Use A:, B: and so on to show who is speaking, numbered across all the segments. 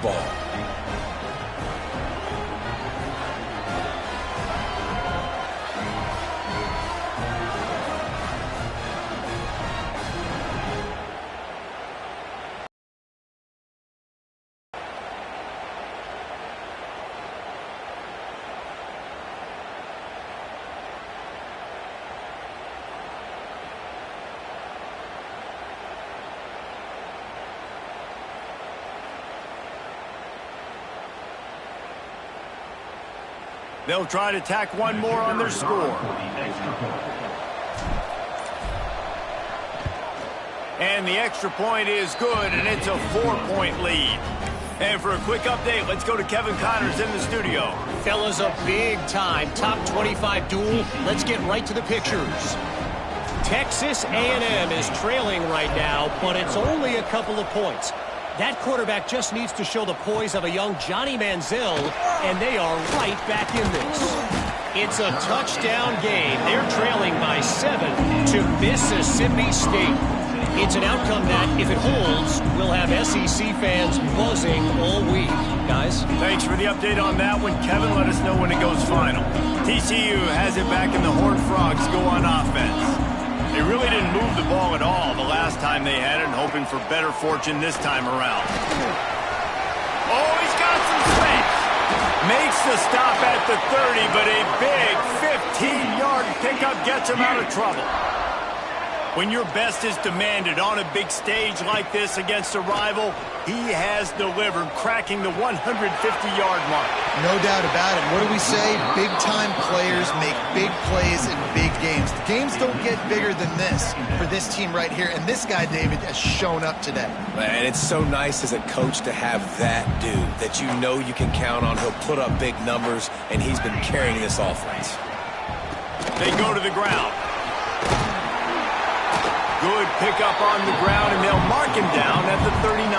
A: ball.
B: They'll try to tack one more on their score. And the extra point is good, and it's a 4-point lead. And for a quick update, let's go to Kevin Connors in the studio.
C: Fellas, a big-time top 25 duel. Let's get right to the pictures. Texas A&M is trailing right now, but it's only a couple of points. That quarterback just needs to show the poise of a young Johnny Manziel, and they are right back in this. It's a touchdown game. They're trailing by 7 to Mississippi State. It's an outcome that, if it holds, will have SEC fans buzzing all week. Guys?
B: Thanks for the update on that one. Kevin, let us know when it goes final. TCU has it back in the Horned Frogs go on offense. They really didn't move the ball at all the last time they had it, hoping for better fortune this time around. Oh, he's got some space. Makes the stop at the 30, but a big 15-yard pickup gets him out of trouble. When your best is demanded on a big stage like this against a rival, he has delivered, cracking the 150-yard mark.
D: No doubt about it. What do we say? Big-time players make big plays in big games. The games don't get bigger than this for this team right here, and this guy, David, has shown up today.
A: And it's so nice as a coach to have that dude that you know you can count on. He'll put up big numbers, and he's been carrying this offense.
B: They go to the ground. Good pickup on the ground, and they'll mark him down at the 39.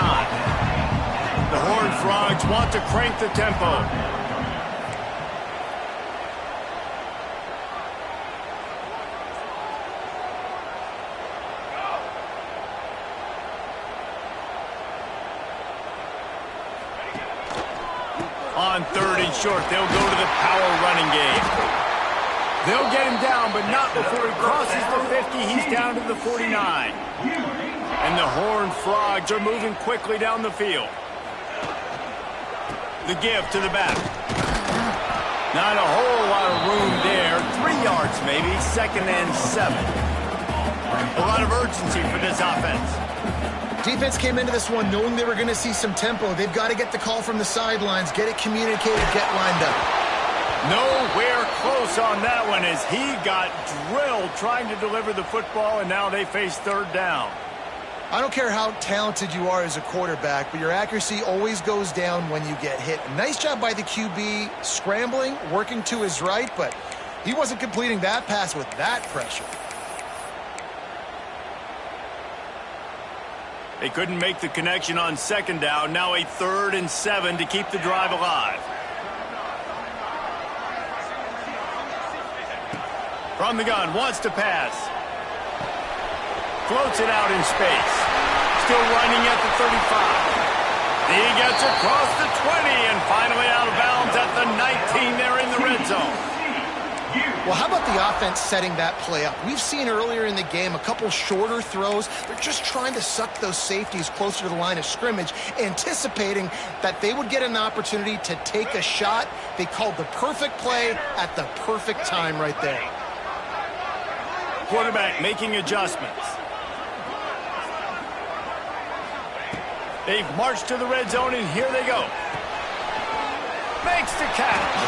B: The Horned Frogs want to crank the tempo. On 3rd and short, they'll go to the power running game. They'll get him down, but not before he crosses the 50. He's down to the 49. And the Horned Frogs are moving quickly down the field. The give to the back. Not a whole lot of room there. 3 yards maybe, 2nd and 7. A lot of urgency for this offense.
D: Defense came into this one knowing they were going to see some tempo. They've got to get the call from the sidelines, get it communicated, get lined up.
B: Nowhere close on that one as he got drilled trying to deliver the football, and now they face 3rd down.
D: I don't care how talented you are as a quarterback, but your accuracy always goes down when you get hit. Nice job by the QB scrambling, working to his right, but he wasn't completing that pass with that pressure.
B: They couldn't make the connection on 2nd down. Now a 3rd and 7 to keep the drive alive. From the gun, wants to pass. Floats it out in space. Still running at the 35. He gets across the 20 and finally out of bounds at the 19 there in the red zone.
D: Well, how about the offense setting that play up? We've seen earlier in the game a couple shorter throws. They're just trying to suck those safeties closer to the line of scrimmage, anticipating that they would get an opportunity to take a shot. They called the perfect play at the perfect time right there.
B: Quarterback making adjustments. They've marched to the red zone, and here they go. Makes the catch.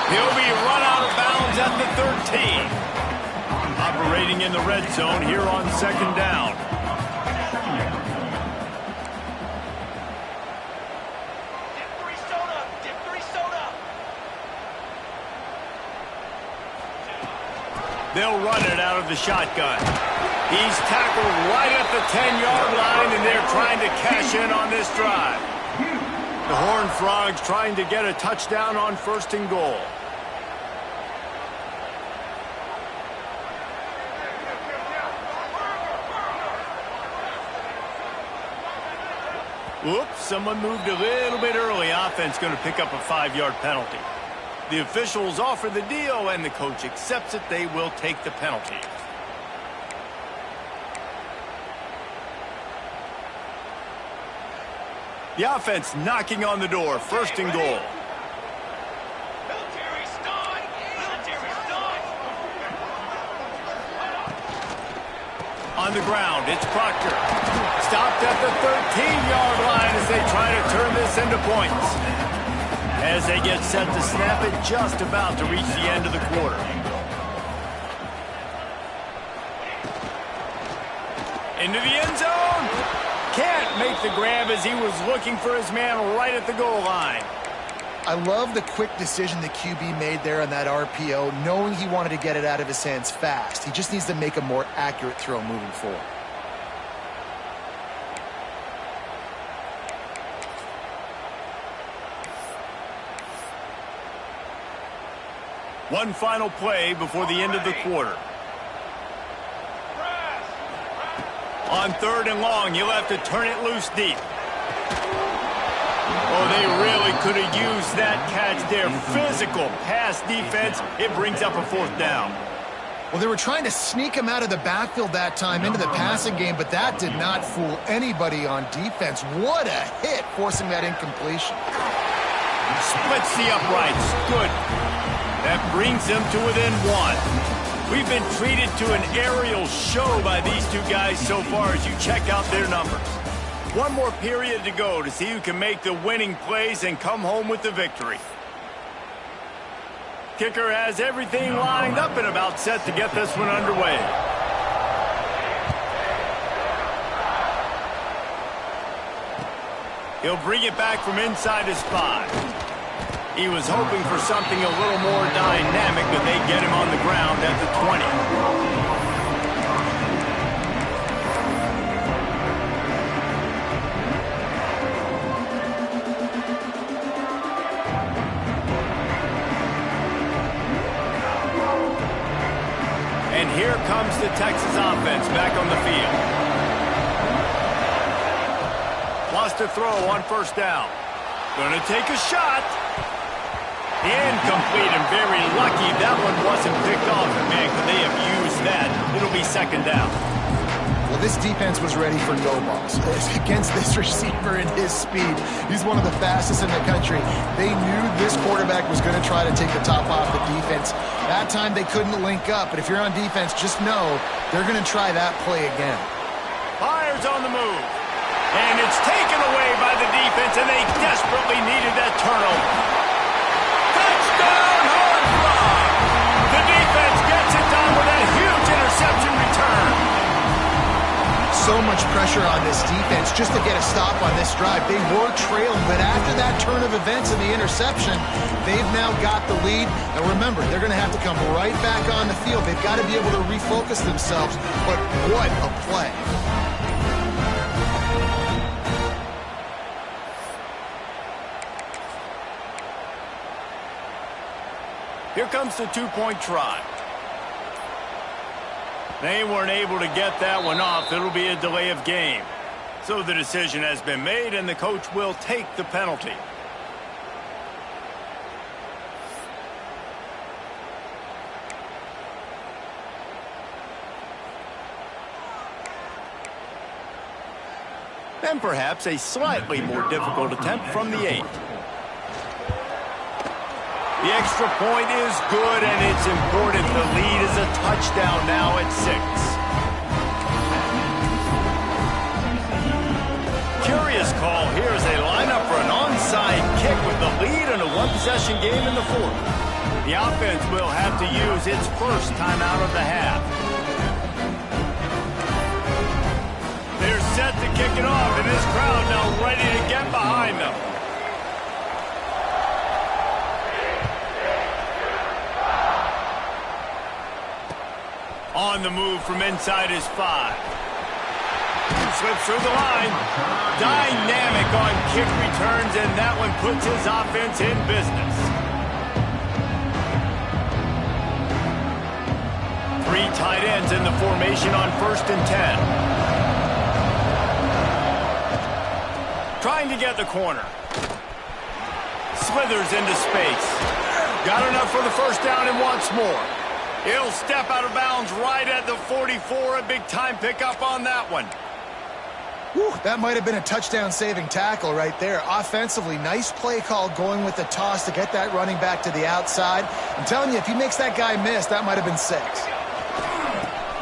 B: He'll be run out of bounds at the 13. Operating in the red zone here on 2nd down. They'll run it out of the shotgun. He's tackled right at the 10-yard line, and they're trying to cash in on this drive. The Horned Frogs trying to get a touchdown on 1st and goal. Whoops, someone moved a little bit early. Offense going to pick up a 5-yard penalty. The officials offer the deal, and the coach accepts it. They will take the penalty. The offense knocking on the door. First and goal. On the ground, it's Proctor. Stopped at the 13-yard line as they try to turn this into points. As they get set to snap it, just about to reach the end of the quarter. Into the end zone. Can't make the grab as he was looking for his man right at the goal line.
D: I love the quick decision the QB made there on that RPO, knowing he wanted to get it out of his hands fast. He just needs to make a more accurate throw moving forward.
B: One final play before the end of the quarter. On 3rd and long, you'll have to turn it loose deep. Oh, they really could have used that catch there. Physical pass defense. It brings up a 4th down.
D: Well, they were trying to sneak him out of the backfield that time into the passing game, but that did not fool anybody on defense. What a hit, forcing that incompletion.
B: Splits the uprights. Good. That brings them to within 1. We've been treated to an aerial show by these two guys so far as you check out their numbers. One more period to go to see who can make the winning plays and come home with the victory. Kicker has everything lined up and about set to get this one underway. He'll bring it back from inside his 5. He was hoping for something a little more dynamic, but they get him on the ground at the 20. And here comes the Texas offense back on the field. Lost a throw on 1st down. Gonna take a shot. Incomplete, and very lucky that one wasn't picked off. And man, could they have used that? It'll be 2nd down.
D: Well, this defense was ready for no balls. Against this receiver and his speed, he's one of the fastest in the country. They knew this quarterback was going to try to take the top off the defense. That time they couldn't link up, but if you're on defense, just know they're going to try that play again.
B: Fires on the move. And it's taken away by the defense, and they desperately needed that turnover. Touchdown, Horned Frog! The defense gets it done with a huge interception return.
D: So much pressure on this defense just to get a stop on this drive. They were trailing, but after that turn of events and the interception, they've now got the lead. And remember, they're going to have to come right back on the field. They've got to be able to refocus themselves. But what a play.
B: Here comes the 2-point try. They weren't able to get that one off. It'll be a delay of game. So the decision has been made, and the coach will take the penalty. Then perhaps a slightly more difficult attempt from the 8. The extra point is good, and it's important. The lead is a touchdown now at 6. Curious call here as they line up for an onside kick with the lead in a one-possession game in the 4th. The offense will have to use its first timeout of the half. They're set to kick it off, and this crowd now ready to get behind them. On the move from inside his 5. Slips through the line. Dynamic on kick returns, and that one puts his offense in business. 3 tight ends in the formation on 1st and 10. trying to get the corner. Slithers into space. Got enough for the first down and wants more. He'll step out of bounds right at the 44. A big-time pickup on that one.
D: Whew, that might have been a touchdown-saving tackle right there. Offensively, nice play call going with the toss to get that running back to the outside. I'm telling you, if he makes that guy miss, that might have been 6.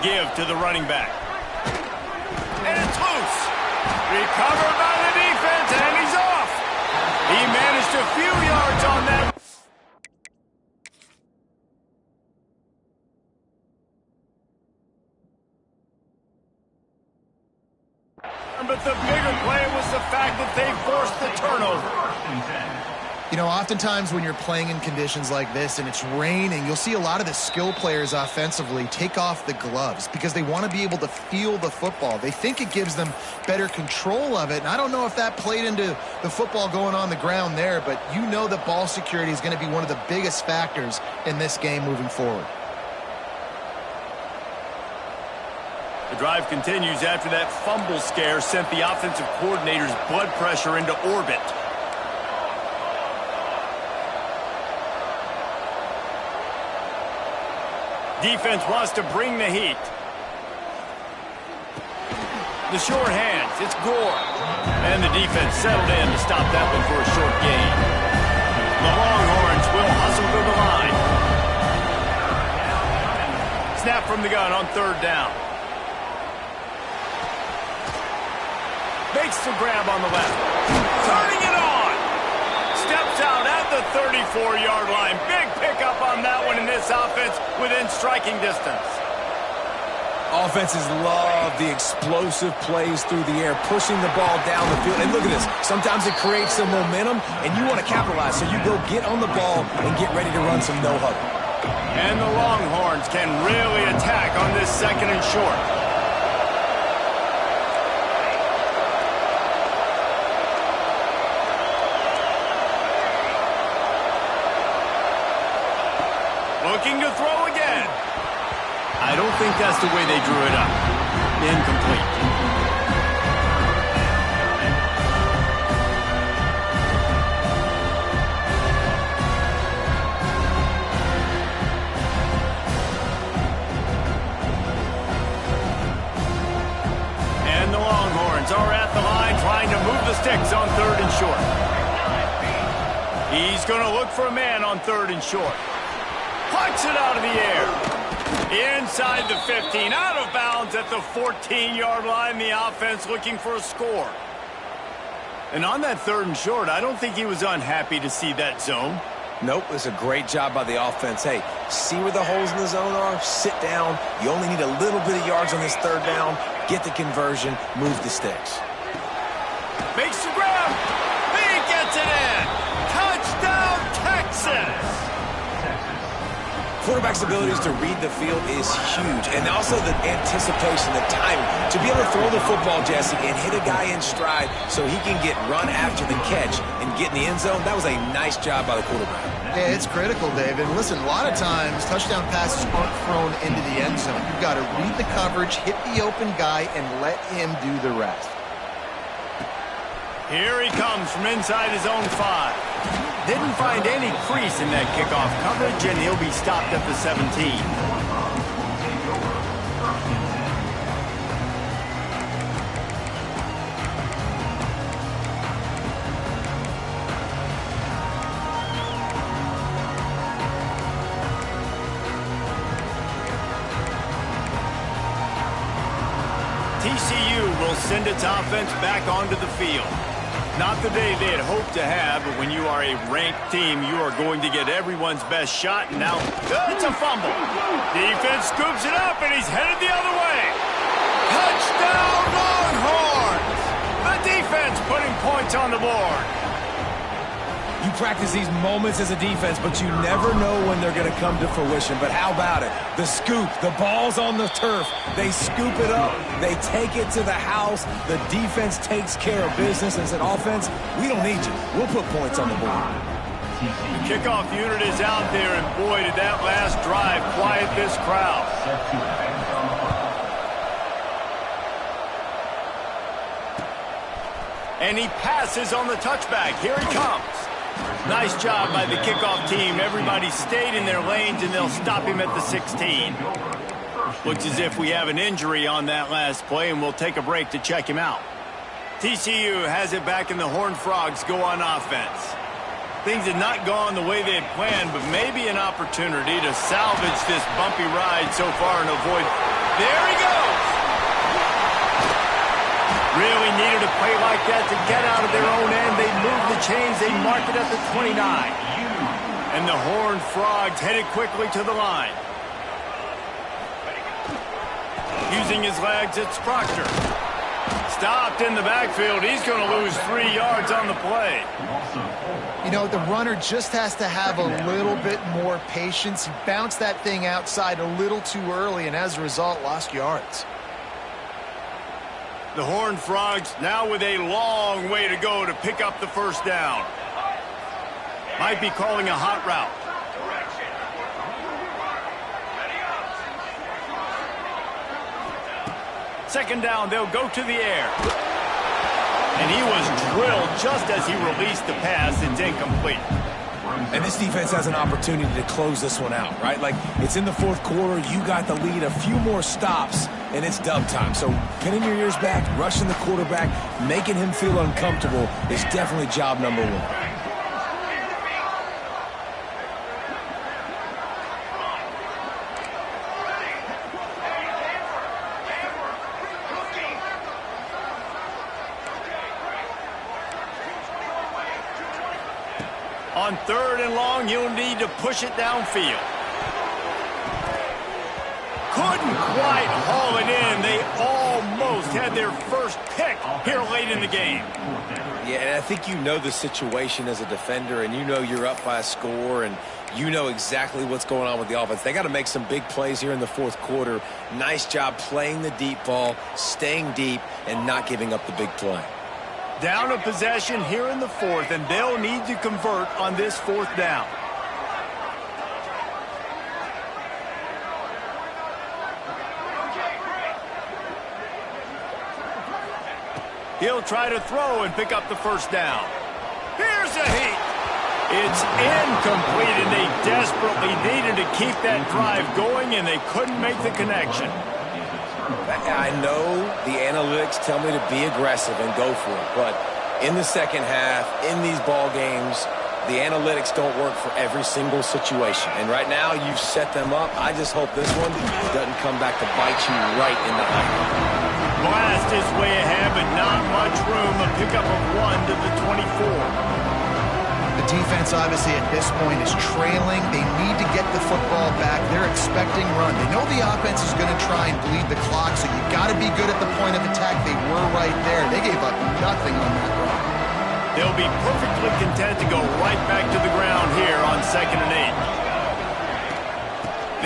B: Give to the running back. And it's loose. Recovered by the defense, and he's off. He managed a few yards on that. But the bigger play was the fact that they forced the turnover.
D: You know, oftentimes when you're playing in conditions like this and it's raining, you'll see a lot of the skill players offensively take off the gloves because they want to be able to feel the football. They think it gives them better control of it. And I don't know if that played into the football going on the ground there, but you know that ball security is going to be one of the biggest factors in this game moving forward.
B: The drive continues after that fumble scare sent the offensive coordinator's blood pressure into orbit. Defense wants to bring the heat. The short hands, it's Gore. And the defense settled in to stop that one for a short gain. The Longhorns will hustle to the line. Snap from the gun on 3rd down. Makes the grab on the left. Turning it on. Steps out at the 34-yard line. Big pickup on that one in this offense within striking distance.
A: Offenses love the explosive plays through the air, pushing the ball down the field. And look at this. Sometimes it creates some momentum, and you want to capitalize. So you go get on the ball and get ready to run some no-huddle.
B: And the Longhorns can really attack on this 2nd and short. Looking to throw again. I don't think that's the way they drew it up. Incomplete. And the Longhorns are at the line trying to move the sticks on 3rd and short. He's going to look for a man on 3rd and short. Puts it out of the air. Inside the 15, out of bounds at the 14-yard line. The offense looking for a score. And on that 3rd and short, I don't think he was unhappy to see that zone.
A: Nope, it's a great job by the offense. Hey, see where the holes in the zone are? Sit down. You only need a little bit of yards on this 3rd down. Get the conversion. Move the sticks.
B: Makes the grab. He gets it in. Touchdown, Texas.
A: Quarterback's abilities to read the field is huge, and also the anticipation, the timing. To be able to throw the football, Jesse, and hit a guy in stride so he can get run after the catch and get in the end zone, that was a nice job by the quarterback.
D: Yeah, it's critical, Dave. And listen, a lot of times touchdown passes aren't thrown into the end zone. You've got to read the coverage, hit the open guy, and let him do the rest.
B: Here he comes from inside his own 5. Didn't find any crease in that kickoff coverage, and he'll be stopped at the 17. TCU will send its offense back onto the field. Not the day they had hoped to have, but when you are a ranked team, you are going to get everyone's best shot. And now, it's a fumble. Defense scoops it up, and he's headed the other way. Touchdown, Longhorns! The defense putting points on the board.
A: You practice these moments as a defense, but you never know when they're going to come to fruition. But how about it? The scoop, the ball's on the turf. They scoop it up. They take it to the house. The defense takes care of business and said, offense, we don't need you. We'll put points on the board.
B: The kickoff unit is out there, and boy, did that last drive quiet this crowd. And he passes on the touchback. Here he comes. Nice job by the kickoff team. Everybody stayed in their lanes, and they'll stop him at the 16. Looks as if we have an injury on that last play, and we'll take a break to check him out. TCU has it back, and the Horned Frogs go on offense. Things had not gone the way they had planned, but maybe an opportunity to salvage this bumpy ride so far and avoid... There he goes! Really needed a play like that to get out of their own end. They moved the chains. They mark it at the 29. And the Horned Frogs headed quickly to the line. Using his legs, it's Proctor. Stopped in the backfield. He's going to lose 3 yards on the play.
D: You know, the runner just has to have a little bit more patience. He bounced that thing outside a little too early, and as a result, lost yards.
B: The Horned Frogs now with a long way to go to pick up the first down. Might be calling a hot route. Second down, they'll go to the air. And he was drilled just as he released the pass. It's incomplete.
A: And this defense has an opportunity to close this one out, right? Like, it's in the fourth quarter. You got the lead, a few more stops, and it's dub time. So pinning your ears back, rushing the quarterback, making him feel uncomfortable is definitely job number one.
B: On third and long, you'll need to push it downfield. Couldn't quite haul it in. They almost had their first pick here late in the game.
A: Yeah, and I think you know the situation as a defender, and you know you're up by a score, and you know exactly what's going on with the offense. They got to make some big plays here in the fourth quarter. Nice job playing the deep ball, staying deep, and not giving up the big play.
B: Down a possession here in the fourth, and they'll need to convert on this fourth down. He'll try to throw and pick up the first down. Here's a heat. It's incomplete, and they desperately needed to keep that drive going, and they couldn't make the connection.
A: I know the analytics tell me to be aggressive and go for it, but in the second half, in these ball games, the analytics don't work for every single situation. And right now, you've set them up. I just hope this one doesn't come back to bite you right in the eye.
B: Blast is way ahead, but not much room. A pickup of 1 to the 24.
D: The defense, obviously, at this point is trailing. They need to get the football back. They're expecting run. They know the offense is going to try and bleed the clock, so you've got to be good at the point of attack. They were right there. They gave up nothing on that run.
B: They'll be perfectly content to go right back to the ground here on 2nd and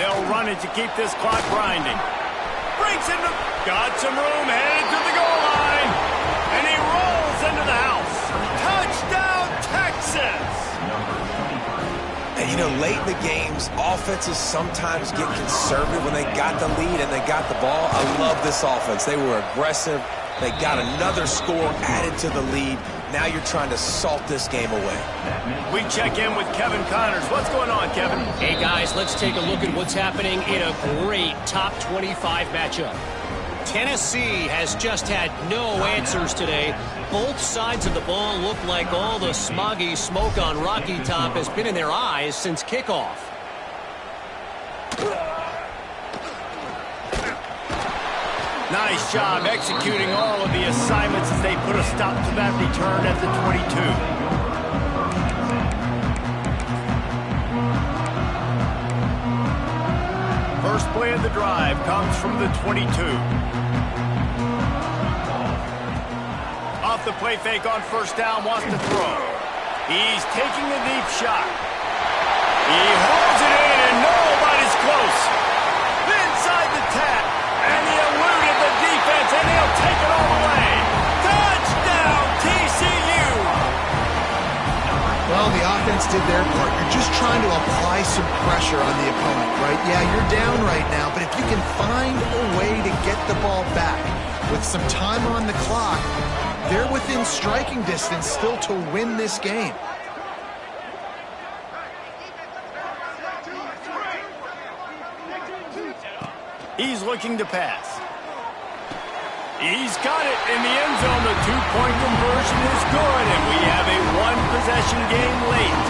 B: 8. They'll run it to keep this clock grinding. Breaks into... Got some room, headed to the goal line. And he rolls into the house. Touchdown, Texas!
A: And, you know, late in the games, offenses sometimes get conservative when they got the lead and they got the ball. I love this offense. They were aggressive. They got another score added to the lead. Now you're trying to salt this game away.
B: We check in with Kevin Connors. What's going on, Kevin?
C: Hey, guys, let's take a look at what's happening in a great top 25 matchup. Tennessee has just had no answers today. Both sides of the ball look like all the smoggy smoke on Rocky Top has been in their eyes since kickoff.
B: Nice job executing all of the assignments as they put a stop to that return at the 22. First play of the drive comes from the 22. Off the play fake on first down, wants to throw. He's taking a deep shot. He holds it in, and nobody's close. Inside the tap, and he eluded the defense, and he'll take it all the way. Touchdown, TCU!
D: Well, the offense did their part. You're just trying to apply some pressure on the opponent, right? Yeah, you're down right now, but if you can find a way to get the ball back with some time on the clock, They're within striking distance still to win this game.
B: He's looking to pass. He's got it in the end zone. The two-point conversion is good, and we have a one-possession game late.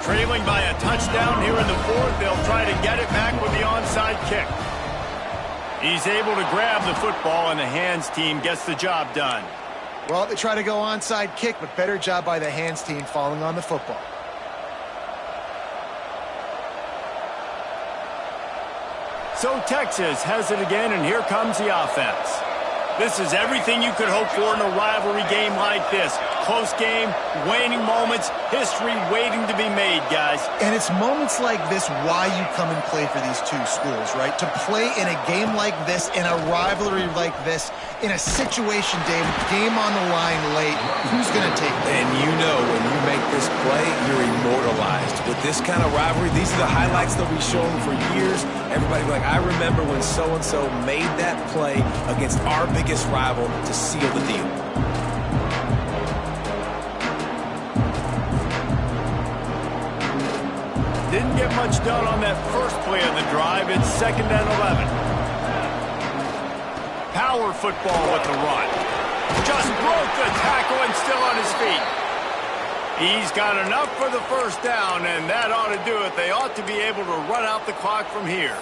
B: Trailing by a touchdown here in the fourth. They'll try to get it back with the onside kick. He's able to grab the football, and the hands team gets the job done.
D: Well, they try to go onside kick, but better job by the hands team falling on the football.
B: So Texas has it again, and here comes the offense. This is everything you could hope for in a rivalry game like this. Close game, waning moments, history waiting to be made, guys.
D: And it's moments like this why you come and play for these two schools, right? To play in a game like this, in a rivalry like this, in a situation, David, game on the line late, who's going to take it?
A: And you know when you make this play, you're immortalized. With this kind of rivalry, these are the highlights they'll be showing for years. Everybody will be like, I remember when so-and-so made that play against our biggest rival to seal the deal.
B: Didn't get much done on that first play of the drive. It's 2nd and 11. Power football with the run. Just broke the tackle and still on his feet. He's got enough for the first down, and that ought to do it. They ought to be able to run out the clock from here.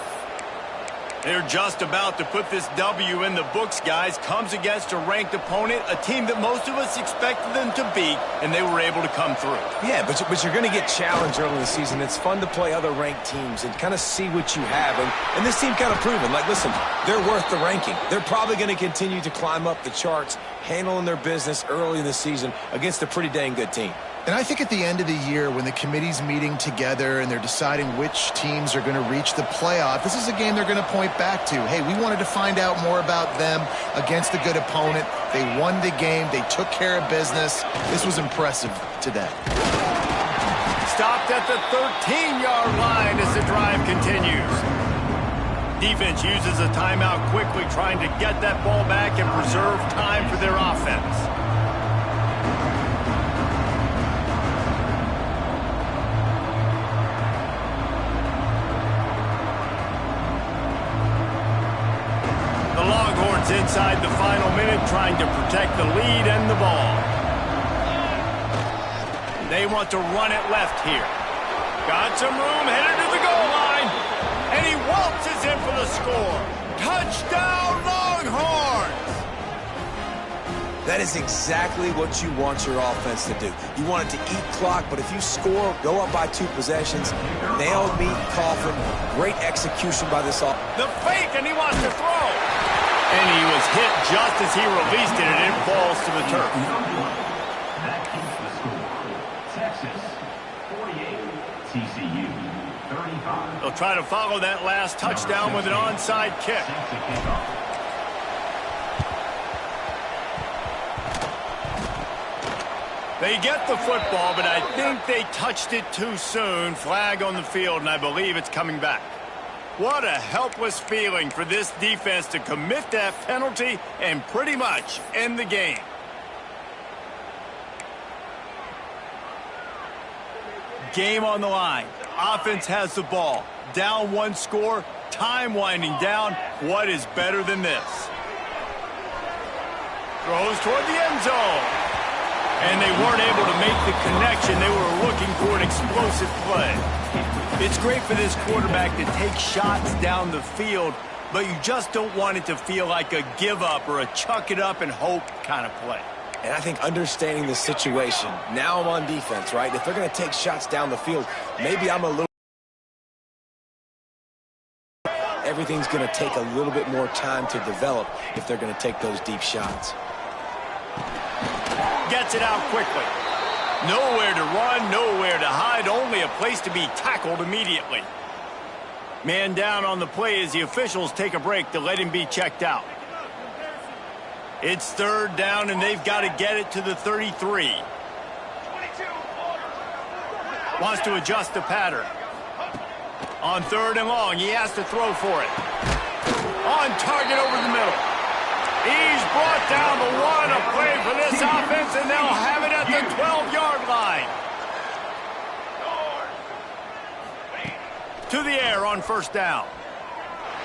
B: They're just about to put this W in the books, guys. Comes against a ranked opponent, a team that most of us expected them to beat, and they were able to come through.
A: Yeah, but you're going to get challenged early in the season. It's fun to play other ranked teams and kind of see what you have. And this team kind of proven, like, listen, they're worth the ranking. They're probably going to continue to climb up the charts, handling their business early in the season against a pretty dang good team.
D: And I think at the end of the year, when the committee's meeting together and they're deciding which teams are going to reach the playoff, this is a game they're going to point back to. Hey, we wanted to find out more about them against a good opponent. They won the game. They took care of business. This was impressive today.
B: Stopped at the 13-yard line as the drive continues. Defense uses a timeout quickly, trying to get that ball back and preserve time for their offense. Longhorns inside the final minute, trying to protect the lead and the ball. They want to run it left here. Got some room, headed to the goal line. And he waltzes in for the score. Touchdown, Longhorns!
A: That is exactly what you want your offense to do. You want it to eat clock, but if you score, go up by 2 possessions, nail, meet, coffin, great execution by this offense.
B: The fake, and he wants to throw. And he was hit just as he released it, and it falls to the turf.
E: That keeps the score. Texas, 48. TCU, 35.
B: They'll try to follow that last touchdown with an onside kick. They get the football, but I think they touched it too soon. Flag on the field, and I believe it's coming back. What a helpless feeling for this defense to commit that penalty and pretty much end the game. Game on the line. Offense has the ball. Down 1 score. Time winding down. What is better than this? Throws toward the end zone. And they weren't able to make the connection. They were looking for an explosive play. It's great for this quarterback to take shots down the field, but you just don't want it to feel like a give-up or a chuck-it-up and hope kind of play.
A: And I think understanding the situation, now I'm on defense, right? If they're going to take shots down the field, maybe I'm a little... Everything's going to take a little bit more time to develop if they're going to take those deep shots.
B: Gets it out quickly. Nowhere to run, nowhere to hide, only a place to be tackled immediately. Man down on the play as the officials take a break to let him be checked out. It's 3rd down, and they've got to get it to the 33. Wants to adjust the pattern. On 3rd and long, he has to throw for it. On target over the middle. He's brought down the one, a play for this offense, and they'll have it at the 12-yard line. To the air on 1st down.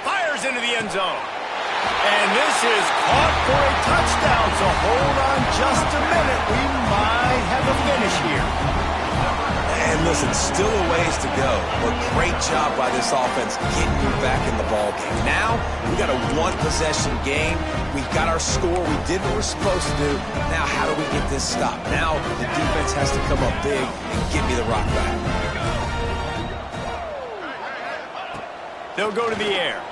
B: Fires into the end zone. And this is caught for a touchdown, so hold on just a minute. We might have a finish here.
A: And listen, still a ways to go, but great job by this offense getting you back in the ball game. Now, we got a one-possession game. We got our score. We did what we're supposed to do. Now, how do we get this stopped? Now, the defense has to come up big and get me the rock back.
B: They'll go to the air.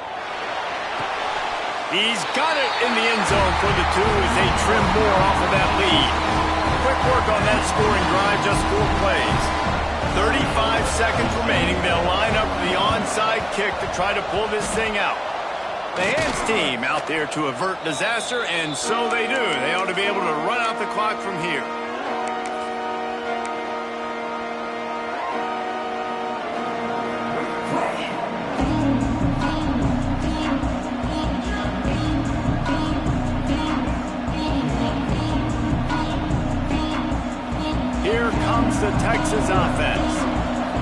B: He's got it in the end zone for the 2 as they trim more off of that lead. Quick work on that scoring drive, just 4 plays. 35 seconds remaining. They'll line up the onside kick to try to pull this thing out. The hands team out there to avert disaster, and so they do. They ought to be able to run out the clock from here. Here comes the Texas offense.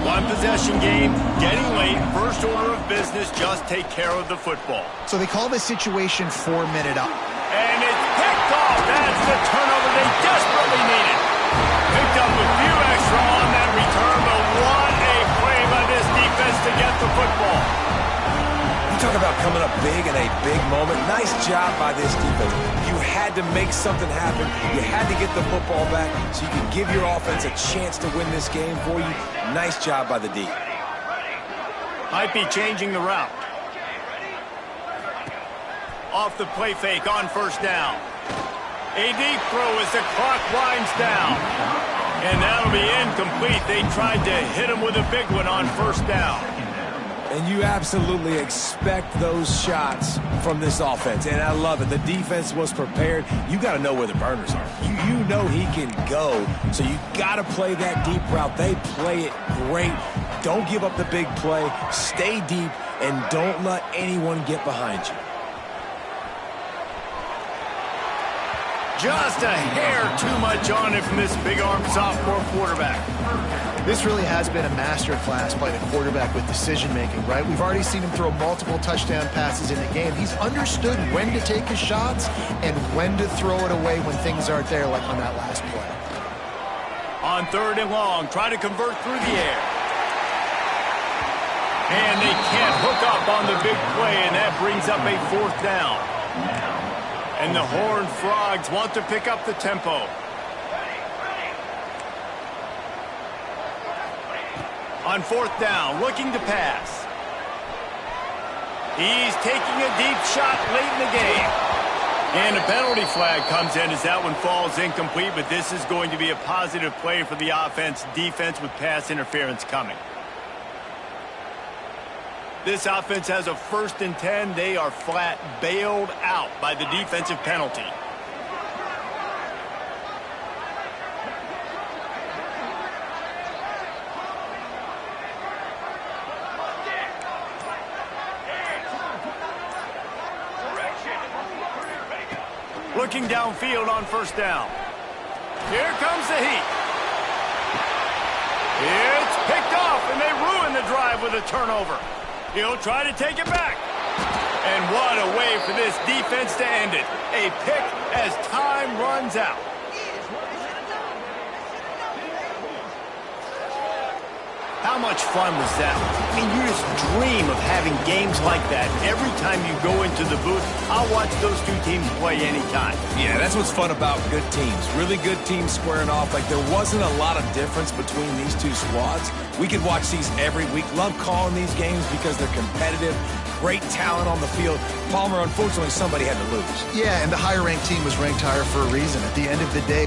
B: One-possession game, getting late, first order of business, just take care of the football.
D: So they call this situation 4-minute up.
B: And it's picked off. That's the turnover they desperately needed. Picked up a few extra on that return, but what a play by this defense to get the football.
A: You talk about coming up big in a big moment. Nice job by this defense. You had to make something happen. You had to get the football back so you could give your offense a chance to win this game for you. Nice job by the D.
B: Might be changing the route. Off the play fake on 1st down. A deep throw as the clock winds down. And that'll be incomplete. They tried to hit him with a big one on 1st down.
A: And you absolutely expect those shots from this offense. And I love it. The defense was prepared. You got to know where the burners are. You know he can go. So you got to play that deep route. They play it great. Don't give up the big play. Stay deep and don't let anyone get behind you.
B: Just a hair too much on it from this big-armed sophomore quarterback.
D: This really has been a masterclass by the quarterback with decision-making, right? We've already seen him throw multiple touchdown passes in the game. He's understood when to take his shots and when to throw it away when things aren't there, like on that last play.
B: On 3rd and long, try to convert through the air. And they can't hook up on the big play, and that brings up a 4th down. And the Horned Frogs want to pick up the tempo. On 4th down, looking to pass. He's taking a deep shot late in the game. And a penalty flag comes in as that one falls incomplete, but this is going to be a positive play for the defense with pass interference coming. This offense has a 1st and 10. They are flat bailed out by the defensive penalty. Looking downfield on 1st down. Here comes the heat. It's picked off, and they ruin the drive with a turnover. He'll try to take it back. And what a way for this defense to end it. A pick as time runs out. How much fun was that? I mean, you just dream of having games like that. Every time you go into the booth, I'll watch those two teams play anytime.
A: Yeah, that's what's fun about good teams. Really good teams squaring off. Like, there wasn't a lot of difference between these two squads. We could watch these every week. Love calling these games because they're competitive. Great talent on the field. Palmer, unfortunately, somebody had to lose.
D: Yeah, and the higher-ranked team was ranked higher for a reason. At the end of the day,